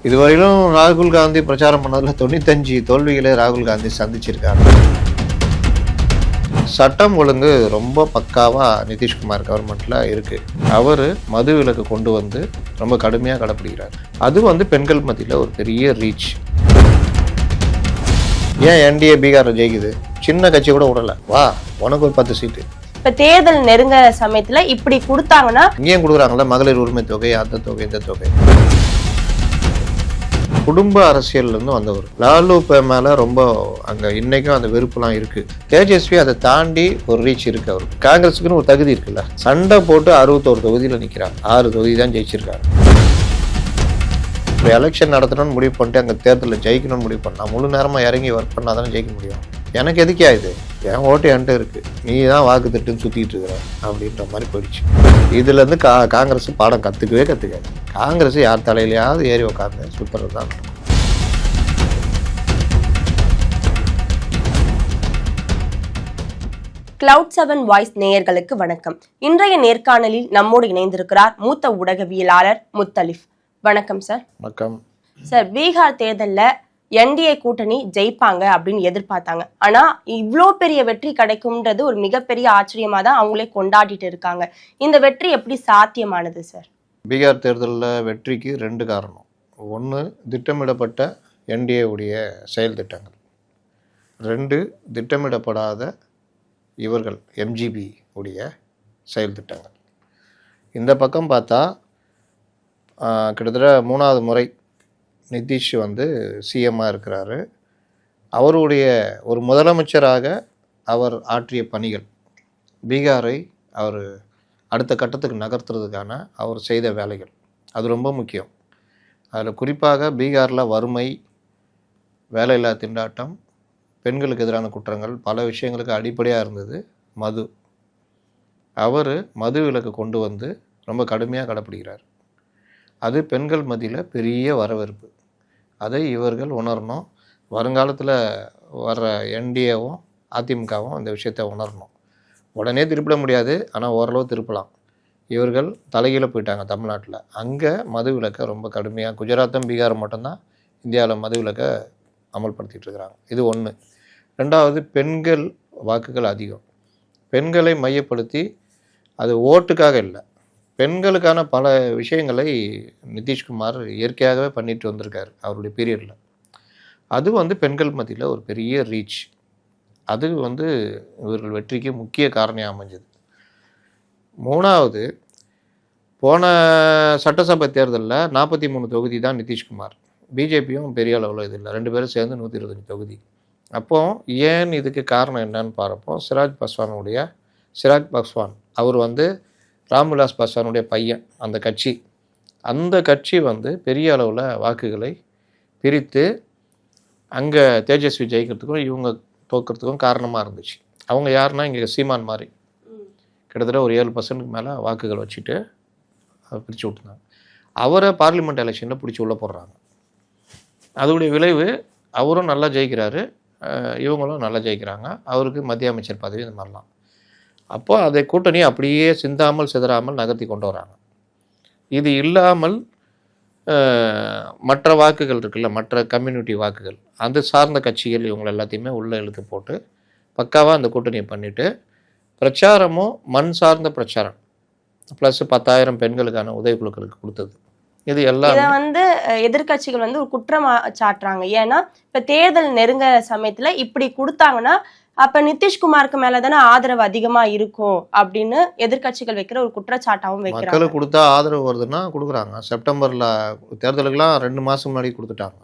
இதுவரையிலும் ராகுல் காந்தி பிரச்சாரம் பண்ணதில் 95 தோல்விகளை ராகுல் காந்தி சந்திச்சிருக்காரு. சட்டம் ஒழுங்கு ரொம்ப பக்காவாக நிதிஷ்குமார் கவர்மெண்ட்டில் இருக்குது. அவர் மது விலக்கு கொண்டு வந்து ரொம்ப கடுமையாக கடைப்பிடிக்கிறார். அது பெண்கள் மத்தியில் ஒரு பெரிய ரீச். ஏன் என்டிஏ பீகாரில் ஜெயிக்குது? சின்ன கட்சி கூட விடலை, வா உனக்கு ஒரு 10 சீட்டு. இப்போ தேர்தல் நெருங்க சமயத்தில் இப்படி கொடுத்தாங்கன்னா இங்கேயும் கொடுக்குறாங்களா மகளிர் உரிமை தொகை, அந்த தொகை, இந்த தொகை. குடும்ப அரசியல்லேருந்து வந்தவர் லாலு மேலே ரொம்ப அங்கே இன்றைக்கும் அந்த வெறுப்புலாம் இருக்குது. தேஜஸ்வி அதை தாண்டி ஒரு ரீச் இருக்குது. அவருக்கு காங்கிரஸுக்குன்னு ஒரு தகுதி இருக்குல்ல. சண்டை போட்டு 61 தொகுதியில் நிற்கிறாங்க. 6 தொகுதி தான் ஜெயிச்சிருக்காங்க. இப்போ எலெக்ஷன் நடத்தணும்னு முடிவு பண்ணிட்டு அங்கே தேர்தலில் ஜெயிக்கணும்னு முடிவு பண்ணால் முழு நேரமாக இறங்கி ஒர்க் பண்ணால் தானே ஜெயிக்க முடியும். எனக்கு எதுக்கே இது, என் ஓட்டு என்கிட்ட இருக்குது, நீ தான் வாக்கு திட்டுன்னு சுற்றிட்டு இருக்கிற அப்படின்ற மாதிரி போயிடுச்சு. இதுலேருந்து காங்கிரஸ் பாடம் கற்றுக்காது. காங்கிரஸ் யார் தலையிலையாவது ஏறி உட்காந்து சுற்றுறது தான். Cloud7 வாய்ஸ் நேயர்களுக்கு வணக்கம். இன்றைய நேர்காணலில் நம்மோடு இணைந்திருக்கிறார் மூத்த ஊடகவியலாளர் முத்தலிஃப். வணக்கம் சார். வணக்கம் சார். பீகார் தேர்தலில் என்டிஏ கூட்டணி ஜெயிப்பாங்க அப்படின்னு எதிர்பார்த்தாங்க. ஆனா இவ்வளோ பெரிய வெற்றி கிடைக்கும்ன்றது ஒரு மிகப்பெரிய ஆச்சரியமா தான் அவங்களே கொண்டாடிட்டு இருக்காங்க. இந்த வெற்றி எப்படி சாத்தியமானது சார்? பீகார் தேர்தலில் வெற்றிக்கு 2 காரணம். ஒன்று, திட்டமிடப்பட்ட என்டிஏ உடைய செயல் திட்டங்கள். 2, திட்டமிடப்படாத இவர்கள் எம்ஜிபி உடைய செயல் திட்டங்கள். இந்த பக்கம் பார்த்தா கிட்டத்தட்ட 3வது முறை நிதிஷ் சிஎம்மாக இருக்கிறாரு. அவருடைய ஒரு முதலமைச்சராக அவர் ஆற்றிய பணிகள், பீகாரை அவர் அடுத்த கட்டத்துக்கு நகர்த்துறதுக்கான அவர் செய்த வேலைகள், அது ரொம்ப முக்கியம். அதில் குறிப்பாக பீகாரில் வறுமை, வேலையில்லா திண்டாட்டம், பெண்களுக்கு எதிரான குற்றங்கள், பல விஷயங்களுக்கு அடிப்படையாக இருந்தது மது. அவர் மது விலக்கு கொண்டு வந்து ரொம்ப கடுமையாக கடைப்பிடிக்கிறார். அது பெண்கள் மத்தியில் பெரிய வரவேற்பு. அதை இவர்கள் உணரணும். வருங்காலத்தில் வர்ற என்டிஏவும் அதிமுகவும் அந்த விஷயத்தை உணரணும். உடனே திருப்பிட முடியாது, ஆனால் ஓரளவு திருப்பலாம். இவர்கள் தலைகீழ போயிட்டாங்க தமிழ்நாட்டில். அங்கே மது விலக்கை ரொம்ப கடுமையாக, குஜராத்தும் பீகாரும் மட்டும்தான் இந்தியாவில் மது விலக்கை அமல்படுத்திகிட்டு இருக்கிறாங்க. இது ஒன்று. 2வது, பெண்கள் வாக்குகள் அதிகம். பெண்களை மையப்படுத்தி, அது ஓட்டுக்காக இல்லை, பெண்களுக்கான பல விஷயங்களை நிதிஷ்குமார் இயற்கையாகவே பண்ணிட்டு வந்திருக்காரு அவருடைய பீரியடில். அது பெண்கள் மத்தியில் ஒரு பெரிய ரீச். அது இவர்கள் வெற்றிக்கு முக்கிய காரணியாக அமைஞ்சது. 3வது, போன சட்டசபை தேர்தலில் 43 தொகுதி தான் நிதிஷ்குமார். பிஜேபியும் பெரிய அளவில் இது இல்லை, 2 பேரும் சேர்ந்து 125 தொகுதி. அப்போது ஏன் இதுக்கு காரணம் என்னன்னு பார்ப்போம். சிராக் பாஸ்வான் அவர் ராம்விலாஸ் பாஸ்வானுடைய பையன். அந்த கட்சி பெரிய அளவில் வாக்குகளை பிரித்து அங்கே தேஜஸ்வி ஜெயிக்கிறதுக்கும் இவங்க தோக்கிறதுக்கும் காரணமாக இருந்துச்சு. அவங்க யாருன்னா, இங்கே சீமான் மாதிரி கிட்டத்தட்ட ஒரு 7% மேலே வாக்குகள் வச்சுட்டு பிரித்து விட்டுருந்தாங்க. அவரை பார்லிமெண்ட் எலெக்ஷனில் பிடிச்சி உள்ளே போடுறாங்க. அதோடைய விளைவு, அவரும் நல்லா ஜெயிக்கிறாரு, இவங்களும் நல்லா ஜெயிக்கிறாங்க. அவருக்கு மத்திய அமைச்சர் பதவி, இந்த மாதிரிலாம். அப்போ அதை கூட்டணி அப்படியே சிந்தாமல் சிதறாமல் நகர்த்தி கொண்டு வராங்க. இது இல்லாமல் மற்ற வாக்குகள் இருக்குல்ல, மற்ற கம்யூனிட்டி வாக்குகள், அது சார்ந்த கட்சிகள் இவங்க எல்லாத்தையுமே உள்ளே இழுத்து போட்டு பக்காவாக அந்த கூட்டணியை பண்ணிவிட்டு, பிரச்சாரமும் மண் சார்ந்த பிரச்சாரம் ப்ளஸ் 10,000 பெண்களுக்கான உதவிக்குழுக்களுக்கு கொடுத்தது. இது எல்லாம் எதிர்கட்சிகள் ஒரு குற்றம் சாட்டுறாங்க. ஏன்னா இப்போ தேர்தல் நெருங்க சமயத்தில் இப்படி கொடுத்தாங்கன்னா அப்ப நிதிஷ்குமாருக்கு மேலதானே ஆதரவு அதிகமா இருக்கும் அப்படின்னு எதிர்கட்சிகள் வைக்கிற ஒரு குற்றச்சாட்டாவும் வைக்கிறாங்க. மக்களுக்கு கொடுத்தா ஆதரவு வருதுன்னா கொடுக்குறாங்க. செப்டம்பரில் தேர்தலுக்கெல்லாம் 2 மாதம் முன்னாடி கொடுத்துட்டாங்க.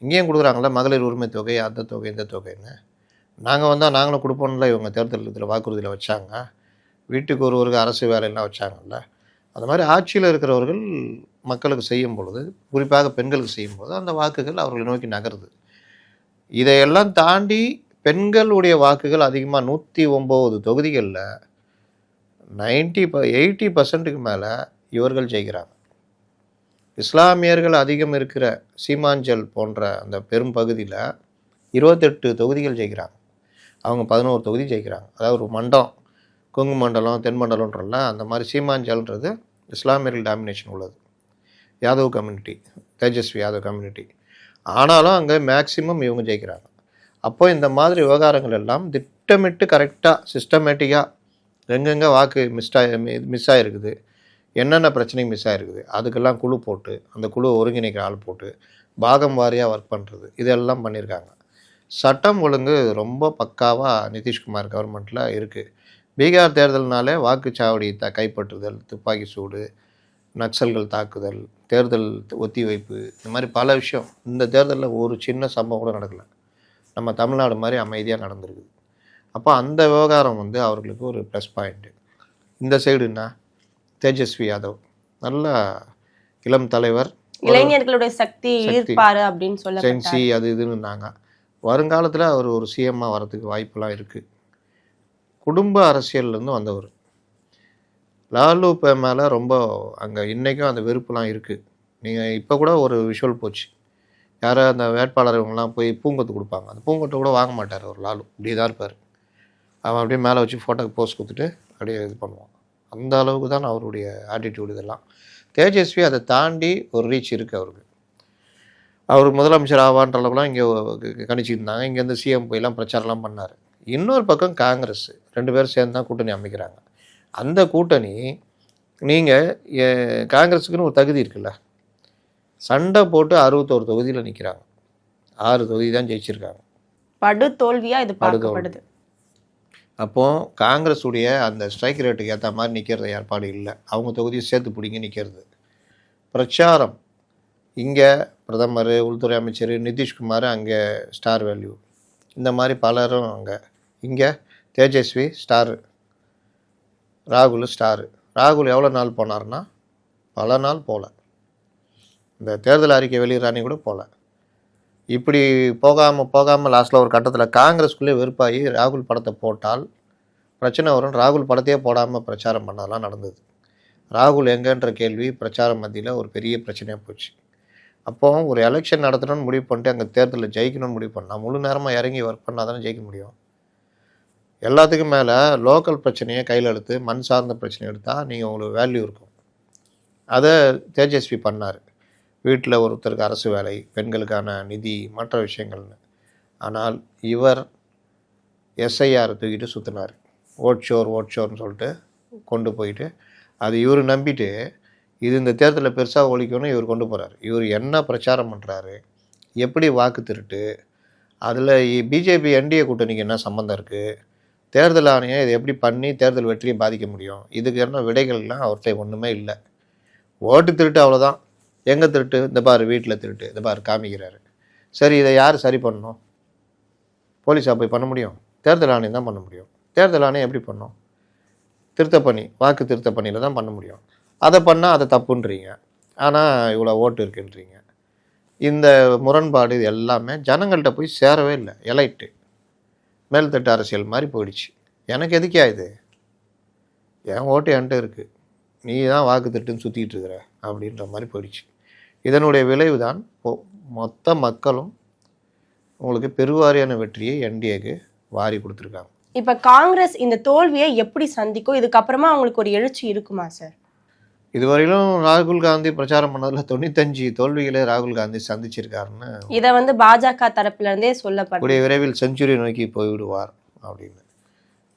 இங்கேயும் கொடுக்குறாங்களே மகளிர் உரிமை தொகை, அந்த தொகை, இந்த தொகைன்னு. நாங்கள் வந்தால் நாங்களும் கொடுப்போம்ல. இவங்க தேர்தல் இதில் வாக்குறுதியில் வச்சாங்க. வீட்டுக்கு ஒருவருக்கு அரசு வேலையெல்லாம் வச்சாங்கல்ல. அது மாதிரி ஆட்சியில் இருக்கிறவர்கள் மக்களுக்கு செய்யும் பொழுது, குறிப்பாக பெண்களுக்கு செய்யும்போது அந்த வாக்குகள் அவர்களை நோக்கி நகருது. இதையெல்லாம் தாண்டி பெண்களுடைய வாக்குகள் அதிகமாக 109 தொகுதிகளில் 80% மேலே இவர்கள் ஜெயிக்கிறாங்க. இஸ்லாமியர்கள் அதிகம் இருக்கிற சீமாஞ்சல் போன்ற அந்த பெரும் பகுதியில் 28 தொகுதிகள் ஜெயிக்கிறாங்க. அவங்க 11 தொகுதி ஜெயிக்கிறாங்க. அதாவது ஒரு மண்டம், கொங்கு மண்டலம், தென் மண்டலம்ன்றல அந்த மாதிரி சீமாஞ்சல்ன்றது இஸ்லாமியர்கள் டாமினேஷன் உள்ளது. Yadav community, Tejashwi Yadav community. ஆனாலும் அங்கே மேக்சிமம் இவங்க ஜெயிக்கிறாங்க. அப்போ இந்த மாதிரி விவகாரங்கள் எல்லாம் திட்டமிட்டு கரெக்டாக சிஸ்டமேட்டிக்காக எங்கெங்கே வாக்கு மிஸ் ஆகிருக்குது, என்னென்ன பிரச்சனையும் மிஸ் ஆகிருக்குது, அதுக்கெல்லாம் குழு போட்டு அந்த குழு ஒருங்கிணைக்கிற ஆள் போட்டு பாகம் வாரியாக ஒர்க் பண்ணுறது, இதெல்லாம் பண்ணியிருக்காங்க. சட்டம் ஒழுங்கு ரொம்ப பக்காவாக நிதிஷ்குமார் கவர்மெண்ட்டில் இருக்குது. பீகார் தேர்தல்னாலே வாக்குச்சாவடி கைப்பற்றுதல், துப்பாக்கி சூடு, நக்சல்கள் தாக்குதல், தேர்தல் ஒத்திவைப்பு, இந்த மாதிரி பல விஷயம். இந்த தேர்தலில் ஒரு சின்ன சம்பவம் கூட நடக்கலை. நம்ம தமிழ்நாடு மாதிரி அமைதியாக நடந்திருக்குது. அப்போ அந்த விவகாரம் வந்து அவர்களுக்கு ஒரு ப்ளஸ் பாயிண்ட்டு. இந்த சைடுன்னா தேஜஸ்வி யாதவ் நல்ல இளம் தலைவர், இளைஞர்களுடைய சக்தி ஈர்ப்பாரு அப்படின்னு சொல்ல சென்சி அது இதுன்னுனாங்க. வருங்காலத்தில் அவர் ஒரு சிஎம்மாக வரதுக்கு வாய்ப்பெல்லாம் இருக்குது. குடும்ப அரசியல்லேருந்து வந்தவர். லாலு மேலே ரொம்ப அங்கே இன்றைக்கும் அந்த வெறுப்புலாம் இருக்குது. நீங்கள் இப்போ கூட ஒரு விஷுவல் போச்சு, யாரோ அந்த வேட்பாளர் இவங்கெல்லாம் போய் பூங்கொத்து கொடுப்பாங்க, அந்த பூங்கொத்தை கூட வாங்க மாட்டார் அவர். லாலு இப்படி தான் இருப்பார். அவன் அப்படியே மேலே வச்சு ஃபோட்டோக்கு போஸ்ட் கொடுத்துட்டு அப்படியே இது பண்ணுவான். அந்த அளவுக்கு தான் அவருடைய ஆட்டிடியூட். இதெல்லாம் தேஜஸ்வி அதை தாண்டி ஒரு ரீச் இருக்குது அவருக்கு. அவர் முதலமைச்சர் ஆவான்ற அளவுக்குலாம் இங்கே கணிச்சிருந்தாங்க. இங்கேருந்து சிஎம் போயெல்லாம் பிரச்சாரம்லாம் பண்ணார். இன்னொரு பக்கம் காங்கிரஸ் 2 பேரும் சேர்ந்து தான் கூட்டணி அமைக்கிறாங்க. அந்த கூட்டணி நீங்கள் காங்கிரஸுக்குன்னு ஒரு தகுதி இருக்குல்ல, சண்டை போட்டு 61 தொகுதியில் நிற்கிறாங்க. 6 தொகுதி தான் ஜெயிச்சிருக்காங்க. படு தோல்வியாக இது பார்க்கப்படுது. அப்போது காங்கிரஸுடைய அந்த ஸ்ட்ரைக் ரேட்டுக்கு ஏற்ற மாதிரி நிற்கிறது ஏற்பாடு இல்லை. அவங்க தொகுதியை சேர்த்து பிடிங்க நிற்கிறது. பிரச்சாரம் இங்கே பிரதமர், உள்துறை அமைச்சர், நிதிஷ்குமார் அங்கே ஸ்டார் வேல்யூ, இந்த மாதிரி பலரும் அங்கே. இங்கே தேஜஸ்வி ஸ்டாரு, ராகுல் ஸ்டாரு. ராகுல் எவ்வளோ நாள் போனார்னா பல நாள் போகல. இந்த தேர்தல் அறிக்கை வெளியிடறானே கூட போகல. இப்படி போகாமல் லாஸ்ட்டில் ஒரு கட்டத்தில் காங்கிரஸ்குள்ளே வெறுப்பாகி ராகுல் படத்தை போட்டால் பிரச்சனை வரும். ராகுல் படத்தையே போடாமல் பிரச்சாரம் பண்ணதெல்லாம் நடந்தது. ராகுல் எங்கன்ற கேள்வி பிரச்சார மத்தியில் ஒரு பெரிய பிரச்சனையாக போச்சு. அப்போது ஒரு எலெக்ஷன் நடத்தணும்னு முடிவு பண்ணிட்டு அங்கே தேர்தலில் ஜெயிக்கணும்னு முடிவு பண்ணால் முழு நேரமாக இறங்கி ஒர்க் பண்ணால் தானே ஜெயிக்க முடியும். எல்லாத்துக்கும் மேலே லோக்கல் பிரச்சனையை கையில் எடுத்து மண் சார்ந்த பிரச்சனை எடுத்தால் நீங்கள் உங்களுக்கு வேல்யூ இருக்கும். அதை தேஜஸ்வி பண்ணார். வீட்டில் ஒருத்தருக்கு அரசு வேலை, பெண்களுக்கான நிதி, மற்ற விஷயங்கள்னு. ஆனால் இவர் எஸ்ஐஆர் தூக்கிட்டு சுற்றினார். ஓட் ஷோர்னு சொல்லிட்டு கொண்டு போயிட்டு அது இவர் நம்பிட்டு இது இந்த தேர்தலில் பெருசாக ஒழிக்கணும்னு இவர் கொண்டு போகிறார். இவர் என்ன பிரச்சாரம் பண்ணுறாரு, எப்படி வாக்கு திருட்டு, அதில் பிஜேபி என்டிஏ கூட்டணிக்கு என்ன சம்மந்தம் இருக்குது, தேர்தல் ஆணையம் இதை எப்படி பண்ணி தேர்தல் வெற்றியை பாதிக்க முடியும், இதுக்கு என்ன விடைகள்லாம் அவர்கிட்ட ஒன்றுமே இல்லை. ஓட்டு திருட்டு அவ்வளோதான். எங்கே திருட்டு? இந்த பாரு வீட்டில் திருட்டு, இந்த பாரு காமிக்கிறாரு. சரி, இதை யார் சரி பண்ணணும்? போலீஸாக போய் பண்ண முடியும்? தேர்தல் ஆணையம் தான் பண்ண முடியும். தேர்தல் ஆணையம் எப்படி பண்ணோம்? திருத்த பணி, வாக்கு திருத்த பணியில் தான் பண்ண முடியும். அதை பண்ணால் அதை தப்புன்றீங்க, ஆனால் இவ்வளோ ஓட்டு இருக்குன்றீங்க. இந்த முரண்பாடு இது எல்லாமே ஜனங்கள்கிட்ட போய் சேரவே இல்லை. எலைட்டு மேல்தட்டு அரசியல் மாதிரி போயிடுச்சு. எனக்கு எதுக்கே இது, என் ஓட்டு என்கிட்ட இருக்குது, நீ தான் வாக்கு திருட்டுன்னு சுற்றிக்கிட்டு இருக்கிற அப்படின்ற மாதிரி போயிடுச்சு. இதனுடைய விளைவு தான் மொத்த மக்களும் உங்களுக்கு பெருவாரியான வெற்றியை என்டிஏக்கு வாரி கொடுத்துருக்காங்க. இப்போ காங்கிரஸ் இந்த தோல்வியை எப்படி சந்திக்கும்? இதுக்கப்புறமா அவங்களுக்கு ஒரு எழுச்சி இருக்குமா சார்? இதுவரையிலும் ராகுல் காந்தி பிரச்சாரம் பண்ணதில் 95 தோல்விகளை ராகுல் காந்தி சந்திச்சிருக்காருன்னு இதை வந்து பாஜக தரப்புல இருந்தே சொல்லப்படும். விரைவில் செஞ்சுரி நோக்கி போய்விடுவார் அப்படின்னு.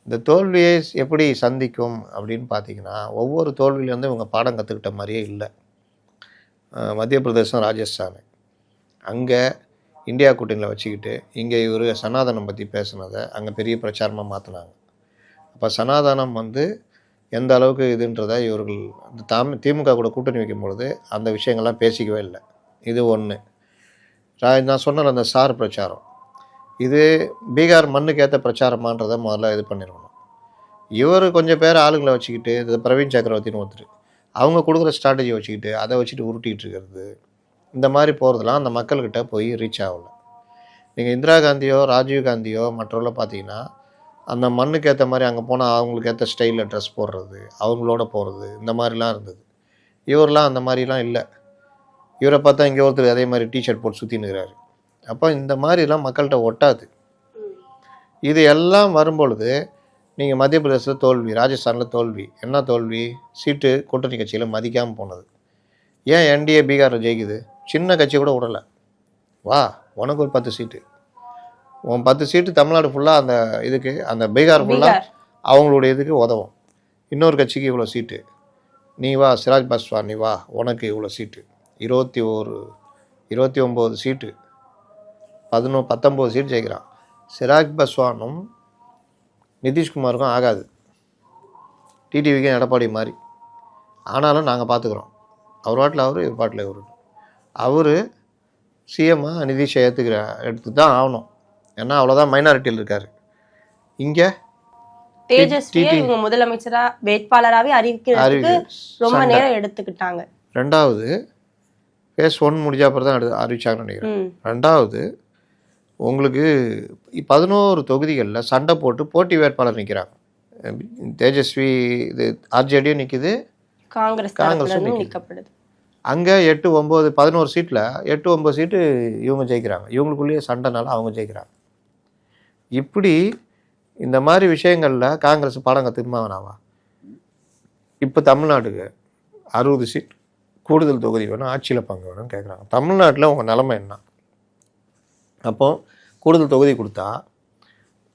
இந்த தோல்வியை எப்படி சந்திக்கும் அப்படின்னு பார்த்தீங்கன்னா, ஒவ்வொரு தோல்வியிலேருந்து இவங்க பாடம் கற்றுக்கிட்ட மாதிரியே இல்லை. மத்திய பிரதேசம், ராஜஸ்தான், அங்கே இந்தியா கூட்டணியில் வச்சுக்கிட்டு இங்கே இவர் சனாதனம் பற்றி பேசுனதை அங்கே பெரிய பிரச்சாரமாக மாற்றினாங்க. அப்போ சனாதனம் வந்து எந்த அளவுக்கு இதுன்றதை இவர்கள் அந்த திமுக கூட கூட்டணி வைக்கும்பொழுது அந்த விஷயங்கள்லாம் பேசிக்கவே இல்லை. இது ஒன்று. நான் சொன்ன அந்த சார் பிரச்சாரம், இது பீகார் மண்ணுக்கு ஏற்ற பிரச்சாரமான்றதை முதல்ல இது பண்ணிடணும். இவர் கொஞ்சம் பேர் ஆளுங்களை வச்சுக்கிட்டு, இந்த பிரவீன் சக்கரவர்த்தின்னு ஒருத்தர், அவங்க கொடுக்குற ஸ்ட்ராட்டஜி வச்சுக்கிட்டு அதை வச்சுட்டு உருட்டிகிட்டு இருக்கிறது, இந்த மாதிரி போகிறதுலாம் அந்த மக்கள்கிட்ட போய் ரீச் ஆகலை. நீங்கள் இந்திரா காந்தியோ ராஜீவ் காந்தியோ மற்றவங்கள பார்த்தீங்கன்னா அந்த மண்ணுக்கு ஏற்ற மாதிரி அங்கே போனால் அவங்களுக்கு ஏற்ற ஸ்டைலில் ட்ரெஸ் போடுறது, அவங்களோட போகிறது, இந்த மாதிரிலாம் இருந்தது. இவரெலாம் அந்த மாதிரிலாம் இல்லை. இவரை பார்த்தா இங்கே ஒருத்தர் அதே மாதிரி டிஷர்ட் போட்டு சுற்றினுக்கிறாரு. அப்போ இந்த மாதிரிலாம் மக்கள்கிட்ட ஒட்டாது. இது எல்லாம் வரும்பொழுது நீங்கள் மத்திய பிரதேசத்தில் தோல்வி, ராஜஸ்தானில் தோல்வி. என்ன தோல்வி? சீட்டு கூட்டணி கட்சியில் மதிக்காமல் போனது. ஏன் என்டிஏ பீகாரில் ஜெயிக்குது? சின்ன கட்சி கூட விடலை. வா உனக்கு ஒரு 10 சீட்டு, உன் 10 சீட்டு தமிழ்நாடு ஃபுல்லாக அந்த இதுக்கு, அந்த பீகார் ஃபுல்லாக பீகார் அவங்களுடைய இதுக்கு உதவும். இன்னொரு கட்சிக்கு இவ்வளோ சீட்டு, நீ வா சிராஜ் பாஸ்வான், நீ வா உனக்கு இவ்வளோ சீட்டு, 29 சீட்டு, 19 சீட்டு ஜெயிக்கிறான். சிராஜ் பாஸ்வானும் நிதிஷ்குமாருக்கும் ஆகாது, டிடிவிக்கும் எடப்பாடி மாதிரி. ஆனாலும் நாங்கள் பார்த்துக்குறோம். அவர் பாட்டில் அவர், இவர் பாட்டில் இவர். அவர் சிஎம்மாக நிதிஷை எடுத்து தான் ஆகணும். ஏன்னா அவ்வளோதான் மைனாரிட்டியில் இருக்கார். இங்கே தேஜஸ்வியை இவங்க முதலமைச்சரா வேட்பாளராகவே அறிவிக்கிறதுக்கு ரொம்ப நேரம் எடுத்துக்கிட்டாங்க. ரெண்டாவது ஃபேஸ் 1 முடிஞ்ச அப்புறம் தான் அறிவிச்சாங்கன்னு நினைக்கிறேன். ரெண்டாவது உங்களுக்கு 11 தொகுதிகளில் சண்டை போட்டு போட்டி வேட்பாளர் நிற்கிறாங்க. தேஜஸ்வி இது ஆர்ஜேடியும் நிற்குது, காங்கிரஸும் நிற்கப்படுது. அங்கே 8, 9, 11 சீட்டில் 8, 9 சீட்டு இவங்க ஜெயிக்கிறாங்க. இவங்களுக்குள்ளேயே சண்டைனால அவங்க ஜெயிக்கிறாங்க. இப்படி இந்த மாதிரி விஷயங்களில் காங்கிரஸ் பாடம் கற்றுக்குமா வேணாவா? இப்போ தமிழ்நாட்டுக்கு 60 சீட் கூடுதல் தொகுதி வேணும், ஆட்சியில் பங்கு வேணும்னு கேட்குறாங்க. தமிழ்நாட்டில் உங்கள் நிலைமை என்ன? அப்போது கூடுதல் தொகுதி கொடுத்தா,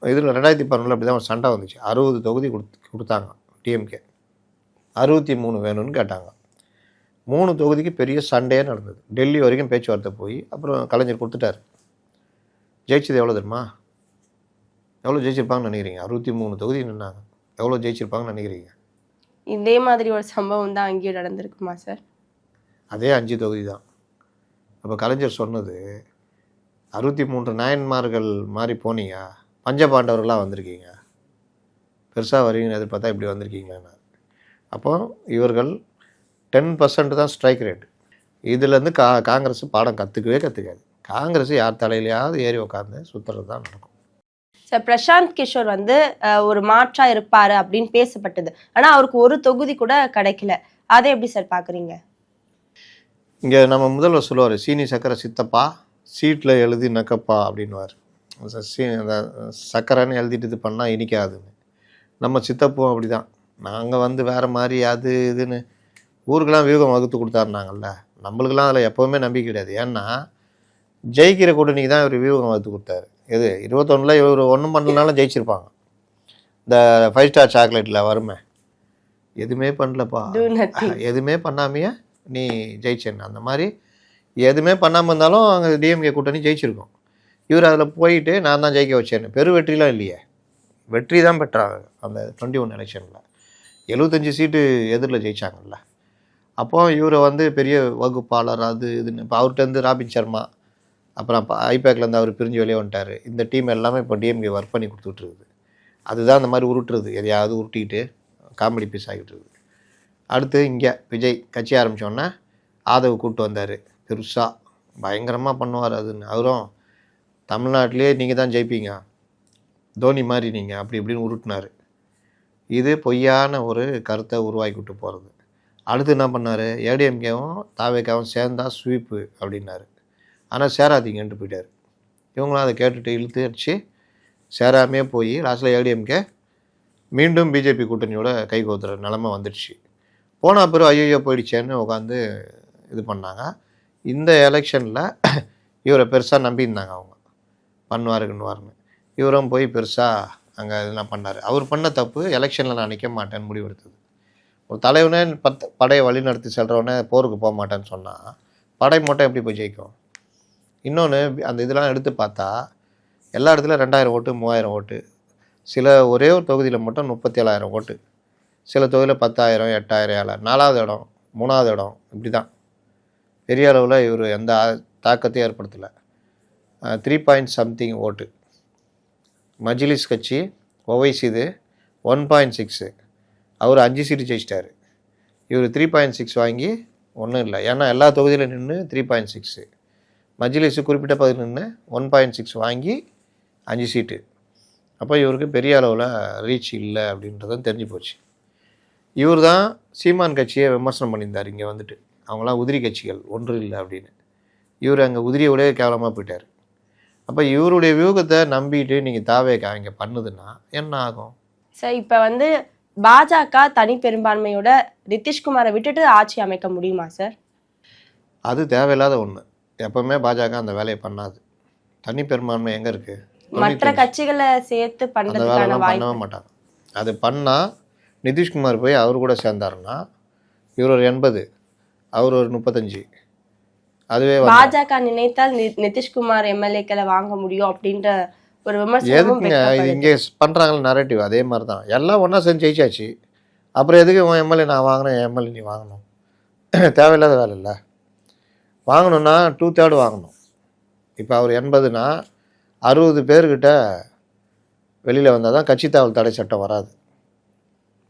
இதில் 2011 அப்படி தான் ஒரு சண்டை வந்துச்சு. 60 தொகுதி கொடுத்தாங்க டிஎம்கே, 63 வேணும்னு கேட்டாங்க. 3 தொகுதிக்கு பெரிய சண்டையே நடந்தது. டெல்லி வரைக்கும் பேச்சுவார்த்தை போய் அப்புறம் கலைஞர் கொடுத்துட்டார். ஜெயிச்சது எவ்வளோ தெரியுமா? எவ்வளோ ஜெயிச்சிருப்பாங்கன்னு நினைக்கிறீங்க? 63 தொகுதி நின்னாங்க. எவ்வளோ ஜெயிச்சிருப்பாங்கன்னு நினைக்கிறீங்க? இதே மாதிரி ஒரு சம்பவம் தான் அங்கேயும் நடந்திருக்குமா சார்? அதே 5 தொகுதி தான். அப்போ கலைஞர் சொன்னது, 63 நாயன்மார்கள் மாதிரி போனீங்க, பஞ்சபாண்டவர்களாக வந்திருக்கீங்க, பெருசாக வருவீங்கன்னு எதிர்பார்த்தா இப்படி வந்திருக்கீங்களேன்னு. அப்போ இவர்கள் 10% தான் ஸ்ட்ரைக் ரேட். இதுலேருந்து காங்கிரஸ் பாடம் கற்றுக்காது. காங்கிரஸ் யார் தலையிலையாவது ஏறி உட்காந்து சுற்றுறது தான் நடக்கும். சார், பிரசாந்த் கிஷோர் வந்து ஒரு மாற்றா இருப்பாரு அப்படின்னு பேசப்பட்டது. ஆனா அவருக்கு ஒரு தொகுதி கூட கிடைக்கல. அதை எப்படி சார் பாக்குறீங்க? இங்கே நம்ம முதல்வர் சொல்லுவார், சீனி சக்கரை சித்தப்பா சீட்டில் எழுதி நக்கப்பா அப்படின்வார். அந்த சக்கரைன்னு எழுதிட்டு இது பண்ணால் இனிக்காதுன்னு. நம்ம சித்தப்பும் அப்படி தான். நாங்கள் வந்து வேறு மாதிரி அது இதுன்னு ஊருக்கெல்லாம் வியூகம் வகுத்து கொடுத்தாருனாங்கல்ல, நம்மளுக்கெல்லாம் அதில் எப்போவுமே நம்பிக்கை கிடையாது. ஏன்னா ஜெயிக்கிற கூட்டணிக்கு தான் இவர் வியூகம் வகுத்து கொடுத்தாரு. எது 21 இவர் ஒன்றும் பண்ணலனாலும் ஜெயிச்சிருப்பாங்க. இந்த 5 ஸ்டார் சாக்லேட்டில் வருமே, எதுவுமே பண்ணலப்பா, எதுவுமே பண்ணாமையே நீ ஜெயிச்சேன்னு, அந்த மாதிரி எதுவுமே பண்ணாமல் இருந்தாலும் அங்கே டிஎம்கே கூட்டணி ஜெயிச்சிருக்கும். இவர் அதில் போயிட்டு நான் தான் ஜெயிக்க வச்சேன்னு பெரு வெற்றிலாம் இல்லையே, வெற்றி தான் பெற்றாங்க. அந்த 21 எலெக்ஷனில் 75 சீட்டு எதிரில் ஜெயிச்சாங்கல்ல. அப்போது இவரை வந்து பெரிய வகுப்பாளர் அது இதுன்னு, இப்போ அவர்கிட்ட ராபின் சர்மா, அப்புறம் ஐபேக்லேருந்து அவர் பிரிஞ்சு வெளியே வந்துட்டார். இந்த டீம் எல்லாமே இப்போ டிஎம்கே ஒர்க் பண்ணி கொடுத்துட்ருக்குது. அதுதான் அந்த மாதிரி உருட்டுறது, எதையாவது உருட்டிக்கிட்டு காமெடி பீஸ் ஆகிட்டு இருக்குது. அடுத்து இங்கே விஜய் கட்சி ஆரம்பித்தோன்னே ஆதவ் கூப்பிட்டு வந்தார். பெருசாக பயங்கரமாக பண்ணுவார் அதுன்னு. அவரும் தமிழ்நாட்டிலே நீங்கள் தான் ஜெயிப்பீங்க, தோனி மாதிரி நீங்கள், அப்படி இப்படின்னு உருட்டினார். இது பொய்யான ஒரு கருத்தை உருவாக்கிவிட்டு போகிறது. அடுத்து என்ன பண்ணார், ஏடிஎம்கேவும் தாவேக்காவும் சேர்ந்தா ஸ்வீப்பு அப்படின்னாரு. ஆனால் சேராதீங்கன்ட்டு போயிட்டார். இவங்களும் அதை கேட்டுட்டு இழுத்து அடிச்சு சேராமே போய் லாஸ்ட்டில் ஏடிஎம்கே மீண்டும் பிஜேபி கூட்டணியோட கை கோத்துற நிலமை வந்துடுச்சு. போன பிறகு ஐயோ போயிடுச்சேன்னு உட்காந்து இது பண்ணாங்க. இந்த எலெக்ஷனில் இவரை பெருசாக நம்பியிருந்தாங்க அவங்க, பண்ணுவாருன்னு. இவரும் போய் பெருசாக அங்கே இதெல்லாம் பண்ணார். அவர் பண்ண தப்பு, எலெக்ஷனில் நான் நிற்க மாட்டேன்னு முடிவெடுத்தது. ஒரு தலைவனே படையை வழி நடத்தி செல்றவனே போருக்கு போக மாட்டேன்னு சொன்னால் படை மட்டும் எப்படி போய் ஜெயிக்கும்? இன்னொன்று, அந்த இதெல்லாம் எடுத்து பார்த்தா எல்லா இடத்துலையும் 2000 ஓட்டு 3000 ஓட்டு, சில ஒரே ஒரு தொகுதியில் மட்டும் 37,000 ஓட்டு, சில தொகுதியில் 10,000 8,000 7,000, 4வது இடம் 3வது இடம், இப்படி தான். பெரிய அளவில் இவர் எந்த தாக்கத்தையும் ஏற்படுத்தலை. 3 ஓட்டு. மஜ்லிஸ் கட்சி ஒவைசிது 1.6, அவர் 5 சீட்டு ஜெயிச்சிட்டார். இவர் 3.6 வாங்கி ஒன்றும் இல்லை. ஏன்னா எல்லா தொகுதியிலும் நின்று 3.6, மஜ்லிஸு குறிப்பிட்ட பகுதி நின்று 1.6 வாங்கி 5 சீட்டு. அப்போ இவருக்கு பெரிய அளவில் ரீச் இல்லை அப்படின்றதும் தெரிஞ்சு போச்சு. இவர் தான் சீமான் கட்சியை விமர்சனம் பண்ணியிருந்தார். இங்கே வந்துட்டு அவங்களாம் உதிரி கட்சிகள், ஒன்று இல்லை அப்படின்னு. இவர் அங்கே உதிரியோடய கேவலமாக போயிட்டார். அப்போ இவருடைய வியூகத்தை நம்பிட்டு நீங்கள் தாவேக்கா இங்கே பண்ணுதுன்னா என்ன ஆகும் சார்? இப்போ வந்து பாஜக தனி பெரும்பான்மையோட நிதிஷ்குமாரை விட்டுட்டு ஆட்சி அமைக்க முடியுமா சார்? அது தேவையில்லாத ஒன்று. எப்பவுமே பாஜக அந்த வேலையை பண்ணாது. தனி பெரும்பான்மை எங்கே இருக்குது? மற்ற கட்சிகளை சேர்த்து அந்த பண்றதுக்கான வேலைலாம் வாய்ப்பு பண்ணவே மாட்டாங்க. அது பண்ணால் நிதிஷ்குமார் போய் அவர் கூட சேர்ந்தாருன்னா இவர் ஒரு 80, அவர் ஒரு 35. அதுவே பாஜக நினைத்தால் நிதிஷ்குமார் எம்எல்ஏக்களை வாங்க முடியும் அப்படின்ற ஒரு விமர்சனமும் எதுக்குங்க இது இங்கே பண்ணுறாங்களே நரேட்டிவ் அதே மாதிரி தான். எல்லாம் ஒன்றா செஞ்சு ஜெயிச்சாச்சு. அப்புறம் எதுக்கு உன் எம்எல்ஏ நான் வாங்கினேன், என் எம்எல்ஏ நீ வாங்கணும்? தேவையில்லாத வேலை இல்லை. வாங்கணுன்னா 2/3 வாங்கணும். இப்போ அவர் 80னா 60 பேர்கிட்ட வெளியில் வந்தால் தான் கட்சி தாவல் தடை சட்டம் வராது.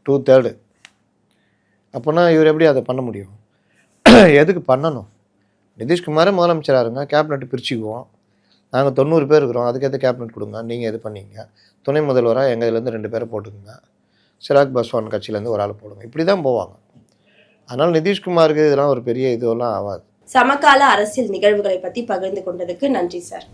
2/3. அப்போனா இவர் எப்படி அதை பண்ண முடியும்? எதுக்கு பண்ணணும்? நிதிஷ்குமாரே முதலமைச்சராக இருங்க, கேபினெட் பிரிச்சுக்குவோம். நாங்கள் 90 பேர் இருக்கிறோம், அதுக்கேற்ற கேபினெட் கொடுங்க. நீங்கள் எது பண்ணீங்க? துணை முதல்வராக எங்கள் இதுலேருந்து 2 பேரை போட்டுக்குங்க. சிராக் பாஸ்வான் கட்சியிலேருந்து ஒரு ஆள் போடுங்க. இப்படி தான் போவாங்க. அதனால் நிதிஷ்குமாருக்கு இதெல்லாம் ஒரு பெரிய இதுவெல்லாம் ஆகாது. சமகால அரசியல் நிகழ்வுகளை பத்தி பகிர்ந்து கொண்டதுக்கு நன்றி சார்.